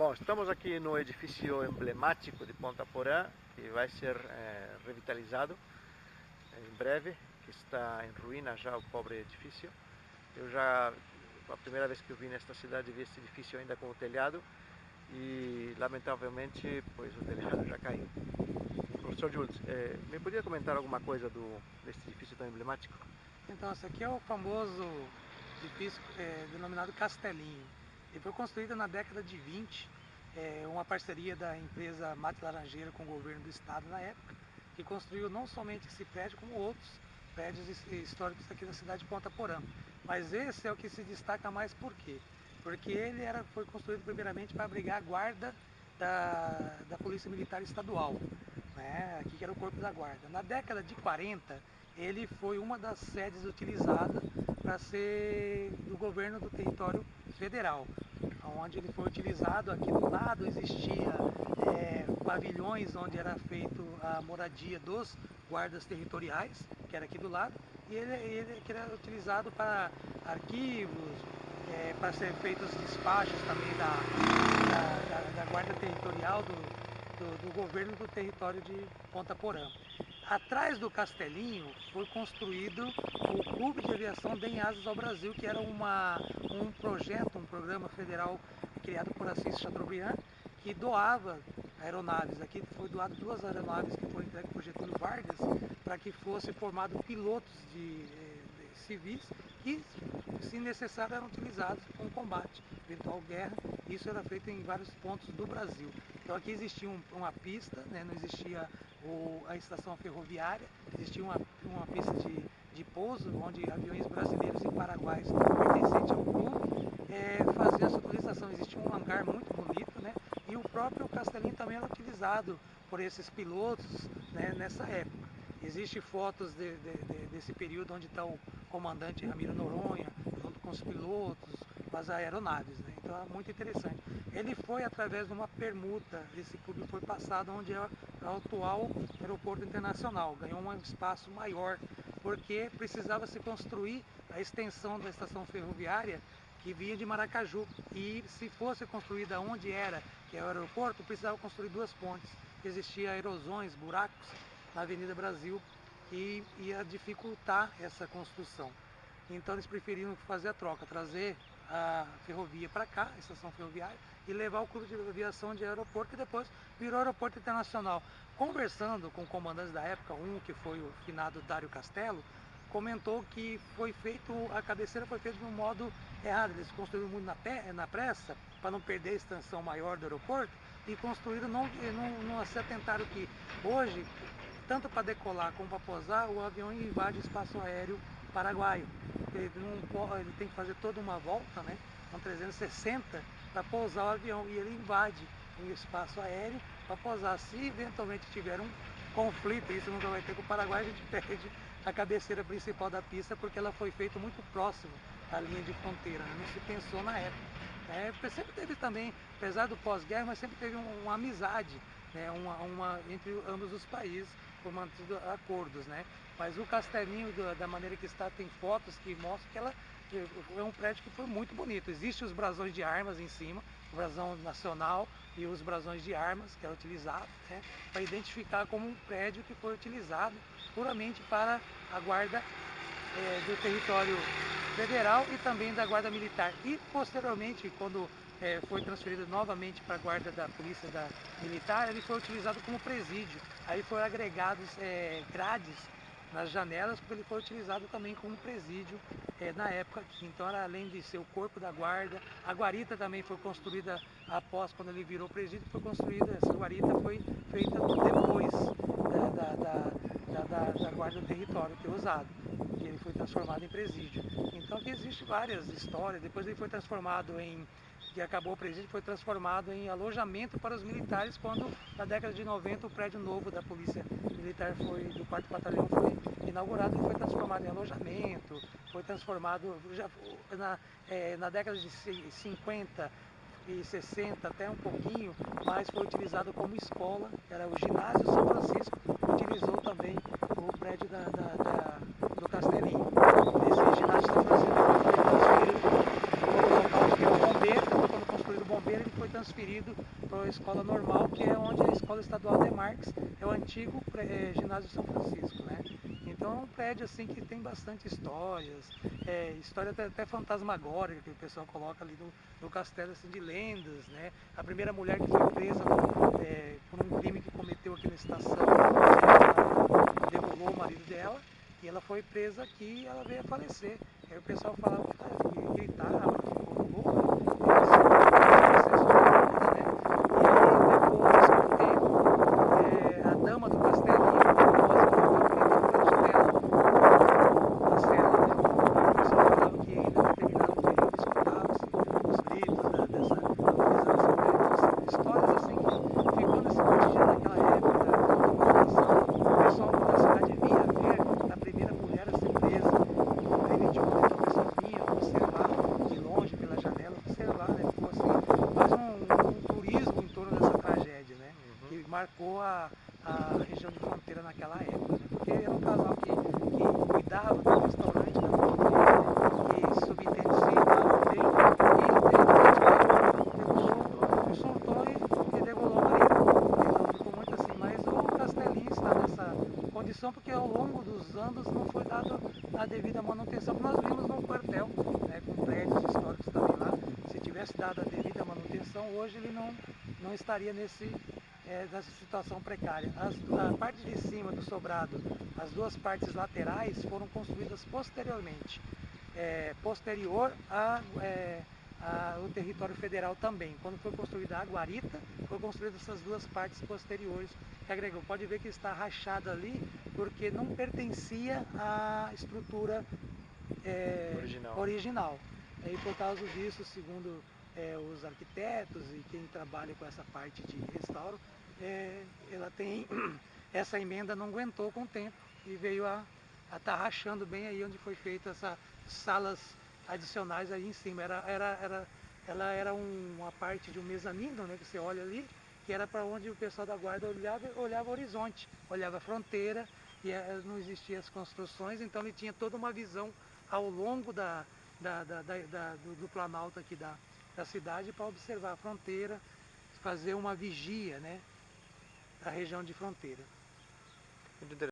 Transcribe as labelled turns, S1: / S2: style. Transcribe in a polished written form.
S1: Bom, estamos aqui no edifício emblemático de Ponta Porã, que vai ser revitalizado em breve, que está em ruína já o pobre edifício. A primeira vez que eu vim nesta cidade, vi esse edifício ainda com o telhado e, lamentavelmente, pois o telhado já caiu. Professor Jules, me podia comentar alguma coisa desse edifício tão emblemático?
S2: Então, esse aqui é o famoso edifício denominado Castelinho. Ele foi construído na década de 20, uma parceria da empresa Mate Laranjeira com o governo do estado na época, que construiu não somente esse prédio, como outros prédios históricos aqui da cidade de Ponta Porã. Mas esse é o que se destaca mais por quê? Porque ele foi construído primeiramente para abrigar a guarda da Polícia Militar Estadual, né? Aqui que era o Corpo da Guarda. Na década de 40, ele foi uma das sedes utilizadas para ser do governo do território federal, onde ele foi utilizado. Aqui do lado existia pavilhões onde era feito a moradia dos guardas territoriais, que era aqui do lado, e ele era utilizado para arquivos, para ser feitos despachos também da guarda territorial do governo do território de Ponta Porã. Atrás do Castelinho foi construído o Clube de Aviação Deem Asas ao Brasil, que era um projeto, um programa federal criado por Assis Chateaubriand, que doava aeronaves. Aqui foi doado 2 aeronaves que foram entregues por Getúlio Vargas para que fossem formados pilotos de civis que, se necessário, eram utilizados com combate, eventual guerra. Isso era feito em vários pontos do Brasil. Então aqui existia uma pista, né? Não existia a estação ferroviária, existia uma pista de pouso, onde aviões brasileiros e paraguaios pertencentes ao clube faziam essa utilização. Existia um hangar muito bonito, né? E o próprio Castelinho também era utilizado por esses pilotos, né, nessa época. Existem fotos desse período onde está o comandante Ramiro Noronha, junto com os pilotos, com as aeronaves, né? Então é muito interessante. Ele foi através de uma permuta, esse clube foi passado onde é o atual aeroporto internacional, ganhou um espaço maior, porque precisava se construir a extensão da estação ferroviária que vinha de Maracaju, e se fosse construída onde era, que é o aeroporto, precisava construir 2 pontes. Existiam erosões, buracos na Avenida Brasil, que ia dificultar essa construção. Então eles preferiram fazer a troca, trazer a ferrovia para cá, a estação ferroviária, e levar o clube de aviação de aeroporto, que depois virou aeroporto internacional. Conversando com comandantes da época, que foi o finado Dário Castelo, comentou que a cabeceira foi feita de um modo errado. Eles construíram muito na pressa, para não perder a extensão maior do aeroporto, e construíram, não se atentaram que hoje, tanto para decolar como para pousar, o avião invade o espaço aéreo paraguaio. Ele tem que fazer toda uma volta, né, com 360, para pousar o avião, e ele invade o espaço aéreo para pousar. Se eventualmente tiver um conflito, isso nunca vai ter com o Paraguai, a gente perde a cabeceira principal da pista, porque ela foi feita muito próximo à linha de fronteira, né? Não se pensou na época. Sempre teve também, apesar do pós-guerra, mas sempre teve uma amizade, né? Entre ambos os países, por mantido acordos, né? Mas o Castelinho, da maneira que está, tem fotos que mostram que ela é um prédio que foi muito bonito. Existem os brasões de armas em cima, o brasão nacional e os brasões de armas que era utilizado, né, para identificar como um prédio que foi utilizado puramente para a guarda do território federal e também da guarda militar. E posteriormente, quando foi transferido novamente para a guarda da polícia militar, ele foi utilizado como presídio. Aí foram agregados grades nas janelas, porque ele foi utilizado também como presídio na época aqui. Então, além de ser o corpo da guarda, a guarita também foi construída após, quando ele virou presídio, essa guarita foi feita depois da guarda do território ter usado, e ele foi transformado em presídio. Então aqui existem várias histórias. Depois ele foi transformado que acabou o presídio, foi transformado em alojamento para os militares, quando na década de 90 o prédio novo da Polícia Militar do 4º Batalhão foi inaugurado, e foi transformado em alojamento, foi transformado na década de 50 e 60 até um pouquinho, mas foi utilizado como escola. Era o Ginásio São Francisco, utilizou também o prédio do Castelinho. Esse Ginásio São Francisco foi transferido para o local que é o Bombeiro. Quando construíram o Bombeiro, ele foi transferido transferido para a escola normal, que é onde a escola estadual Demarques, é o antigo ginásio São Francisco, né? Então é um prédio assim que tem bastante histórias, história até fantasmagórica que o pessoal coloca ali no castelo, assim, de lendas, né? A primeira mulher que foi presa por um crime que cometeu aqui na estação, ela degolou o marido dela e ela foi presa aqui e ela veio a falecer. Aí o pessoal falava que gritava, que ficou louco, a dama do castelinho, na cela, né? O pessoal falava que em determinado período escutava-se os gritos dessa histórias assim que ficou nesse cotidiano naquela época o pessoal da cidade vinha ver a primeira mulher a ser presa no crime de ouro, então o pessoal vinha observar de longe pela janela, observar, né? Ficou assim, quase um turismo em torno dessa tragédia, né? Que marcou a região de fronteira naquela época, né? Porque era um casal que cuidava do restaurante da fronteira, né? Que subentendia bem e soltou e degolou o marido. Então ficou muito assim, mas o Castelinho está nessa condição porque ao longo dos anos não foi dado a devida manutenção que nós vimos no quartel, né? Com prédios históricos também lá. Se tivesse dado a devida manutenção, hoje ele não estaria nessa situação precária. A parte de cima do sobrado, as duas partes laterais foram construídas posteriormente, posterior ao território federal também. Quando foi construída a guarita, foi construída essas duas partes posteriores que agregou. Pode ver que está rachado ali porque não pertencia à estrutura original. E por causa disso, segundo os arquitetos e quem trabalha com essa parte de restauro, ela tem essa emenda não aguentou com o tempo e veio a estar rachando bem aí onde foi feita essas salas adicionais aí em cima. Ela era uma parte de um mezanino, né, que você olha ali, que era para onde o pessoal da guarda olhava o horizonte, olhava a fronteira, e não existiam as construções, então ele tinha toda uma visão ao longo do planalto aqui da cidade para observar a fronteira, fazer uma vigia, né, da região de fronteira.
S1: Muito interessante.